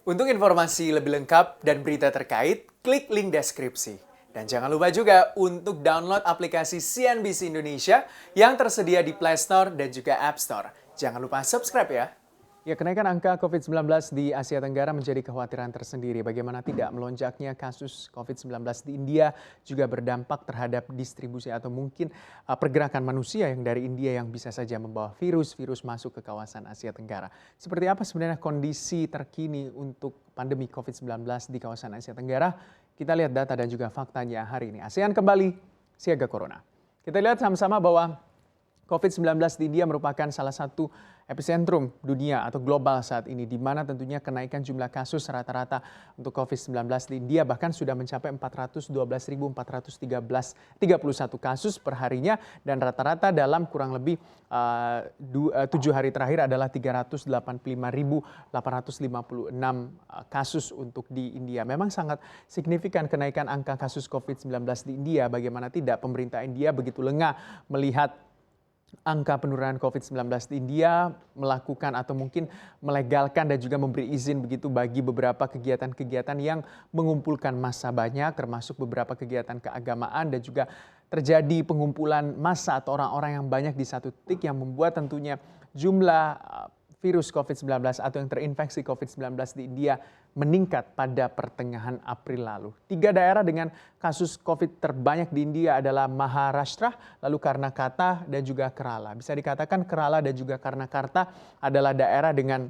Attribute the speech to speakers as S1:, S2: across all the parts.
S1: Untuk informasi lebih lengkap dan berita terkait, klik link deskripsi. Dan jangan lupa juga untuk download aplikasi CNBC Indonesia yang tersedia di Play Store dan juga App Store. Jangan lupa subscribe ya. Ya, kenaikan angka COVID-19 di Asia Tenggara menjadi kekhawatiran tersendiri. Bagaimana tidak melonjaknya kasus COVID-19 di India juga berdampak terhadap distribusi atau mungkin pergerakan manusia yang dari India yang bisa saja membawa virus masuk ke kawasan Asia Tenggara. Seperti apa sebenarnya kondisi terkini untuk pandemi COVID-19 di kawasan Asia Tenggara? Kita lihat data dan juga faktanya hari ini. ASEAN kembali siaga corona. Kita lihat sama-sama bahwa COVID-19 di India merupakan salah satu epicentrum dunia atau global saat ini, di mana tentunya kenaikan jumlah kasus rata-rata untuk COVID-19 di India bahkan sudah mencapai 412.431 kasus per harinya, dan rata-rata dalam kurang lebih 7 hari terakhir adalah 385.856 kasus untuk di India. Memang sangat signifikan kenaikan angka kasus COVID-19 di India. Bagaimana tidak, pemerintah India begitu lengah melihat angka penurunan COVID-19 di India, melakukan atau mungkin melegalkan dan juga memberi izin begitu bagi beberapa kegiatan-kegiatan yang mengumpulkan massa banyak, termasuk beberapa kegiatan keagamaan, dan juga terjadi pengumpulan massa atau orang-orang yang banyak di satu titik yang membuat tentunya jumlah virus COVID-19 atau yang terinfeksi COVID-19 di India meningkat pada pertengahan April lalu. 3 daerah dengan kasus COVID terbanyak di India adalah Maharashtra, lalu Karnataka, dan juga Kerala. Bisa dikatakan Kerala dan juga Karnataka adalah daerah dengan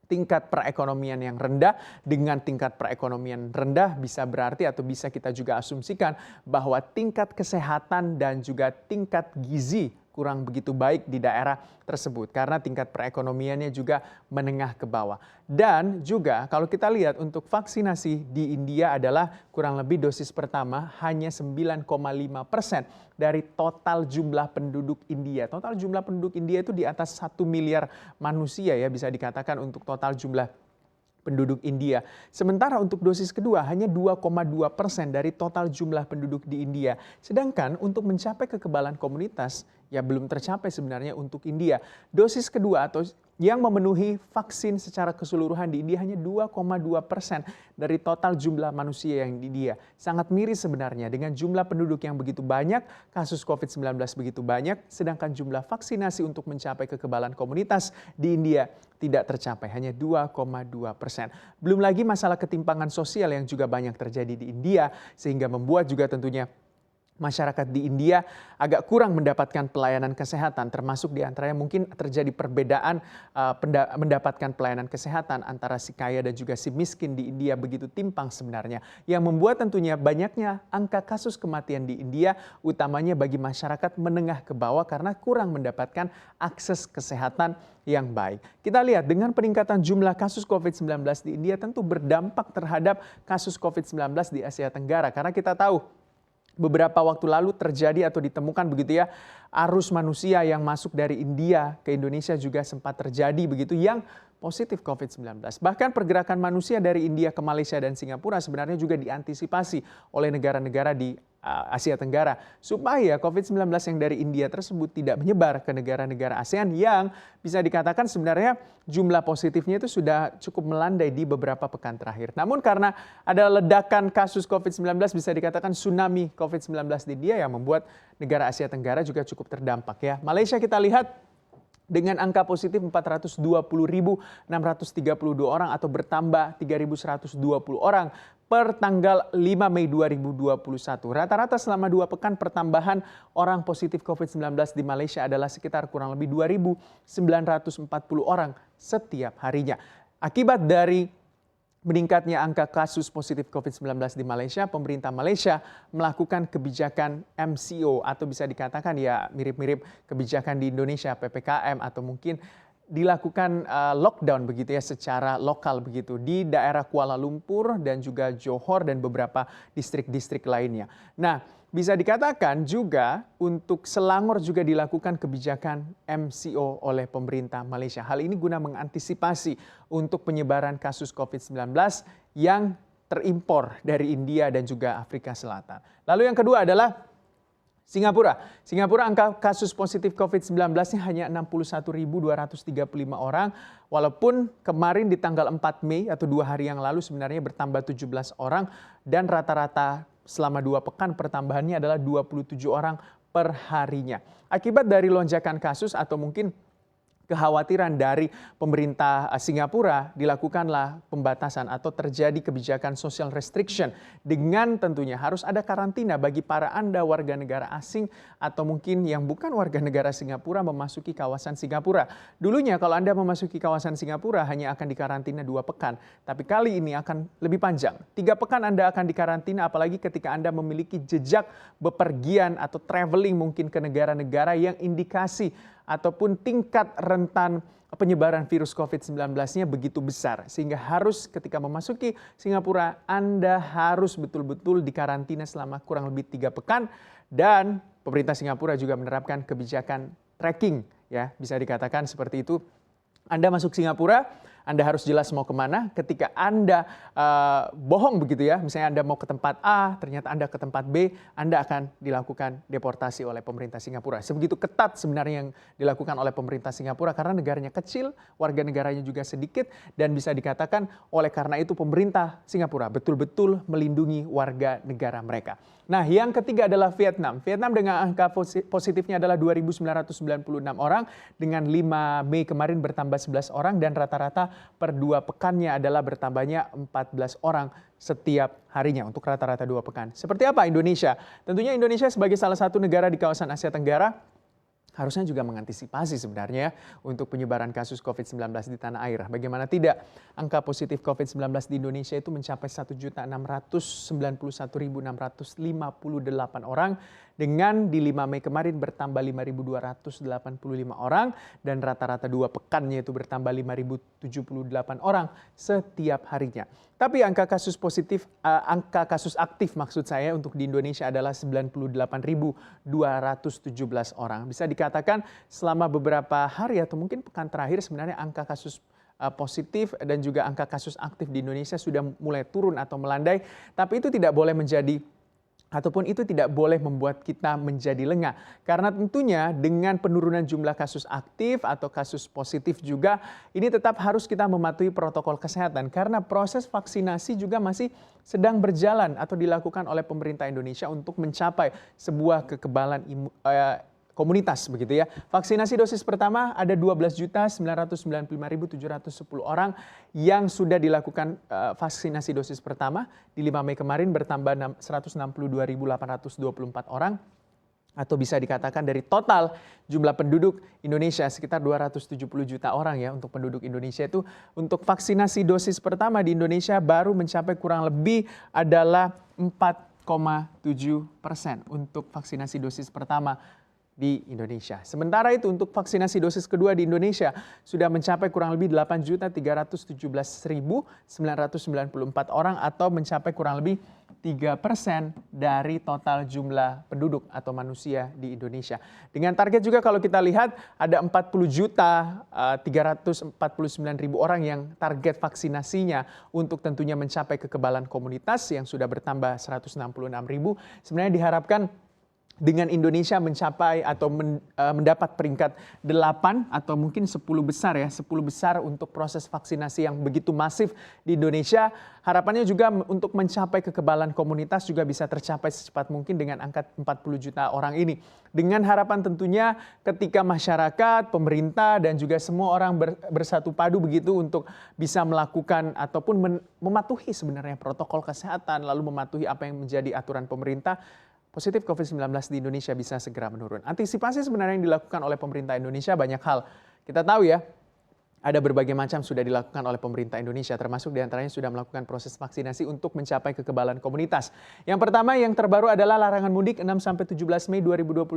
S1: tingkat perekonomian yang rendah. Dengan tingkat perekonomian rendah bisa berarti atau bisa kita juga asumsikan bahwa tingkat kesehatan dan juga tingkat gizi kurang begitu baik di daerah tersebut karena tingkat perekonomiannya juga menengah ke bawah. Dan juga kalau kita lihat untuk vaksinasi di India adalah kurang lebih dosis pertama hanya 9,5% dari total jumlah penduduk India. Total jumlah penduduk India itu di atas 1 miliar manusia ya, bisa dikatakan untuk total jumlah penduduk India. Sementara untuk dosis kedua hanya 2,2% dari total jumlah penduduk di India. Sedangkan untuk mencapai kekebalan komunitas ya belum tercapai sebenarnya untuk India. Dosis kedua atau yang memenuhi vaksin secara keseluruhan di India hanya 2,2% dari total jumlah manusia yang di India. Sangat miris sebenarnya dengan jumlah penduduk yang begitu banyak, kasus COVID-19 begitu banyak, sedangkan jumlah vaksinasi untuk mencapai kekebalan komunitas di India tidak tercapai, hanya 2,2%. Belum lagi masalah ketimpangan sosial yang juga banyak terjadi di India, sehingga membuat juga tentunya masyarakat di India agak kurang mendapatkan pelayanan kesehatan, termasuk diantaranya mungkin terjadi perbedaan mendapatkan pelayanan kesehatan antara si kaya dan juga si miskin di India begitu timpang sebenarnya, yang membuat tentunya banyaknya angka kasus kematian di India, utamanya bagi masyarakat menengah ke bawah karena kurang mendapatkan akses kesehatan yang baik. Kita lihat dengan peningkatan jumlah kasus COVID-19 di India tentu berdampak terhadap kasus COVID-19 di Asia Tenggara, karena kita tahu beberapa waktu lalu terjadi atau ditemukan begitu ya, arus manusia yang masuk dari India ke Indonesia juga sempat terjadi begitu yang positif COVID-19. Bahkan pergerakan manusia dari India ke Malaysia dan Singapura sebenarnya juga diantisipasi oleh negara-negara di Asia Tenggara supaya COVID-19 yang dari India tersebut tidak menyebar ke negara-negara ASEAN yang bisa dikatakan sebenarnya jumlah positifnya itu sudah cukup melandai di beberapa pekan terakhir. Namun karena ada ledakan kasus COVID-19, bisa dikatakan tsunami COVID-19 di India yang membuat negara Asia Tenggara juga cukup terdampak ya. Malaysia kita lihat dengan angka positif 420.632 orang atau bertambah 3.120 orang per tanggal 5 Mei 2021. Rata-rata selama 2 pekan pertambahan orang positif COVID-19 di Malaysia adalah sekitar kurang lebih 2.940 orang setiap harinya. Akibat dari meningkatnya angka kasus positif COVID-19 di Malaysia, pemerintah Malaysia melakukan kebijakan MCO atau bisa dikatakan ya mirip-mirip kebijakan di Indonesia, PPKM, atau mungkin dilakukan lockdown begitu ya secara lokal begitu di daerah Kuala Lumpur dan juga Johor dan beberapa distrik-distrik lainnya. Nah, bisa dikatakan juga untuk Selangor juga dilakukan kebijakan MCO oleh pemerintah Malaysia. Hal ini guna mengantisipasi untuk penyebaran kasus COVID-19 yang terimpor dari India dan juga Afrika Selatan. Lalu yang kedua adalah Singapura angka kasus positif COVID-19-nya hanya 61.235 orang, walaupun kemarin di tanggal 4 Mei atau 2 hari yang lalu sebenarnya bertambah 17 orang dan rata-rata selama 2 pekan pertambahannya adalah 27 orang per harinya. Akibat dari lonjakan kasus atau mungkin kekhawatiran dari pemerintah Singapura, dilakukanlah pembatasan atau terjadi kebijakan social restriction dengan tentunya harus ada karantina bagi para Anda warga negara asing atau mungkin yang bukan warga negara Singapura memasuki kawasan Singapura. Dulunya kalau Anda memasuki kawasan Singapura hanya akan dikarantina 2 pekan, tapi kali ini akan lebih panjang. 3 pekan Anda akan dikarantina apalagi ketika Anda memiliki jejak bepergian atau traveling mungkin ke negara-negara yang indikasi ataupun tingkat rentan penyebaran virus COVID-19-nya begitu besar. Sehingga harus ketika memasuki Singapura, Anda harus betul-betul dikarantina selama kurang lebih 3 pekan. Dan pemerintah Singapura juga menerapkan kebijakan tracking, ya bisa dikatakan seperti itu. Anda masuk Singapura, Anda harus jelas mau kemana. Ketika Anda bohong begitu ya, misalnya Anda mau ke tempat A, ternyata Anda ke tempat B, Anda akan dilakukan deportasi oleh pemerintah Singapura. Sebegitu ketat sebenarnya yang dilakukan oleh pemerintah Singapura karena negaranya kecil, warga negaranya juga sedikit, dan bisa dikatakan oleh karena itu pemerintah Singapura betul-betul melindungi warga negara mereka. Nah, yang ketiga adalah Vietnam. Vietnam dengan angka positifnya adalah 2.996 orang, dengan 5 Mei kemarin bertambah 11 orang dan rata-rata per 2 pekannya adalah bertambahnya 14 orang setiap harinya untuk rata-rata 2 pekan. Seperti apa Indonesia? Tentunya Indonesia sebagai salah satu negara di kawasan Asia Tenggara harusnya juga mengantisipasi sebenarnya untuk penyebaran kasus COVID-19 di tanah air. Bagaimana tidak, angka positif COVID-19 di Indonesia itu mencapai 1.691.658 orang, dengan di 5 Mei kemarin bertambah 5.285 orang dan rata-rata 2 pekannya itu bertambah 5.078 orang setiap harinya. Tapi angka kasus aktif maksud saya untuk di Indonesia adalah 98.217 orang. Bisa dikatakan selama beberapa hari atau mungkin pekan terakhir sebenarnya angka kasus positif dan juga angka kasus aktif di Indonesia sudah mulai turun atau melandai. Tapi itu tidak boleh membuat kita menjadi lengah. Karena tentunya dengan penurunan jumlah kasus aktif atau kasus positif juga, ini tetap harus kita mematuhi protokol kesehatan. Karena proses vaksinasi juga masih sedang berjalan atau dilakukan oleh pemerintah Indonesia untuk mencapai sebuah kekebalan komunitas begitu ya. Vaksinasi dosis pertama ada 12.995.710 orang yang sudah dilakukan vaksinasi dosis pertama. Di 5 Mei kemarin bertambah 162.824 orang. Atau bisa dikatakan dari total jumlah penduduk Indonesia sekitar 270 juta orang ya untuk penduduk Indonesia itu, untuk vaksinasi dosis pertama di Indonesia baru mencapai kurang lebih adalah 4,7% untuk vaksinasi dosis pertama di Indonesia. Sementara itu untuk vaksinasi dosis kedua di Indonesia sudah mencapai kurang lebih 8.317.994 orang atau mencapai kurang lebih 3% dari total jumlah penduduk atau manusia di Indonesia. Dengan target juga kalau kita lihat ada 40.349.000 orang yang target vaksinasinya untuk tentunya mencapai kekebalan komunitas yang sudah bertambah 166.000. Sebenarnya diharapkan dengan Indonesia mencapai atau mendapat peringkat 8 atau mungkin 10 besar ya, 10 besar untuk proses vaksinasi yang begitu masif di Indonesia. Harapannya juga untuk mencapai kekebalan komunitas juga bisa tercapai secepat mungkin dengan angka 40 juta orang ini. Dengan harapan tentunya ketika masyarakat, pemerintah dan juga semua orang bersatu padu begitu untuk bisa melakukan ataupun mematuhi sebenarnya protokol kesehatan, lalu mematuhi apa yang menjadi aturan pemerintah, positif COVID-19 di Indonesia bisa segera menurun. Antisipasi sebenarnya yang dilakukan oleh pemerintah Indonesia banyak hal. Kita tahu ya, ada berbagai macam sudah dilakukan oleh pemerintah Indonesia, termasuk diantaranya sudah melakukan proses vaksinasi untuk mencapai kekebalan komunitas. Yang pertama yang terbaru adalah larangan mudik 6-17 Mei 2021.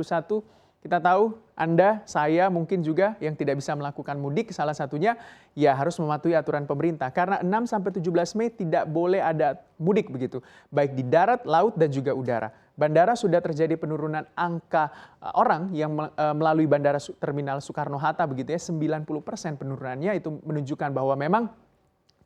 S1: Kita tahu Anda, saya mungkin juga yang tidak bisa melakukan mudik, salah satunya ya harus mematuhi aturan pemerintah. Karena 6-17 Mei tidak boleh ada mudik begitu, baik di darat, laut dan juga udara. Bandara sudah terjadi penurunan angka orang yang melalui Bandara Terminal Soekarno-Hatta begitu ya, 90% penurunannya itu menunjukkan bahwa memang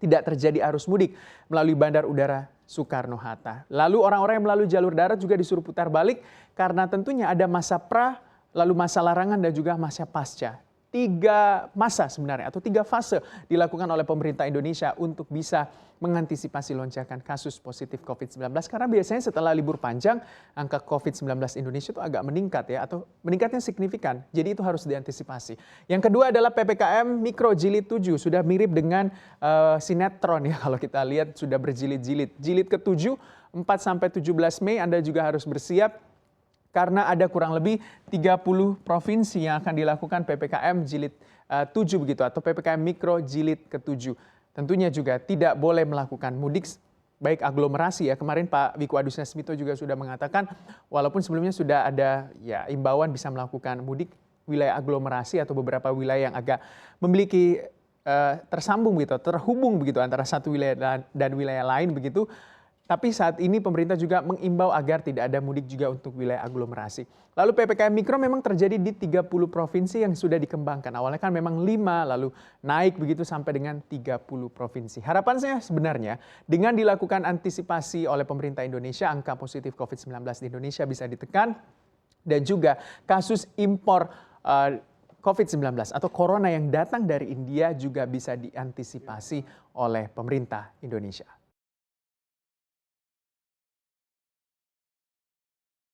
S1: tidak terjadi arus mudik melalui Bandar Udara Soekarno-Hatta. Lalu orang-orang yang melalui jalur darat juga disuruh putar balik karena tentunya ada masa pra, lalu masa larangan dan juga masa pasca. 3 masa sebenarnya atau 3 fase dilakukan oleh pemerintah Indonesia untuk bisa mengantisipasi lonjakan kasus positif COVID-19. Karena biasanya setelah libur panjang, angka COVID-19 Indonesia itu agak meningkat ya, atau meningkatnya signifikan. Jadi itu harus diantisipasi. Yang kedua adalah PPKM Mikro Jilid 7. Sudah mirip dengan sinetron ya, kalau kita lihat sudah berjilid-jilid. Jilid ke-7, 4-17 Mei Anda juga harus bersiap karena ada kurang lebih 30 provinsi yang akan dilakukan PPKM Jilid 7 begitu, atau PPKM Mikro Jilid ke-7. Tentunya juga tidak boleh melakukan mudik baik aglomerasi ya. Kemarin Pak Wiku Adhisa Smito juga sudah mengatakan walaupun sebelumnya sudah ada ya imbauan bisa melakukan mudik wilayah aglomerasi atau beberapa wilayah yang agak memiliki tersambung gitu, terhubung begitu antara satu wilayah dan wilayah lain begitu. Tapi saat ini pemerintah juga mengimbau agar tidak ada mudik juga untuk wilayah aglomerasi. Lalu PPKM Mikro memang terjadi di 30 provinsi yang sudah dikembangkan. Awalnya kan memang 5, lalu naik begitu sampai dengan 30 provinsi. Harapan saya sebenarnya dengan dilakukan antisipasi oleh pemerintah Indonesia, angka positif COVID-19 di Indonesia bisa ditekan. Dan juga kasus impor COVID-19 atau corona yang datang dari India juga bisa diantisipasi oleh pemerintah Indonesia.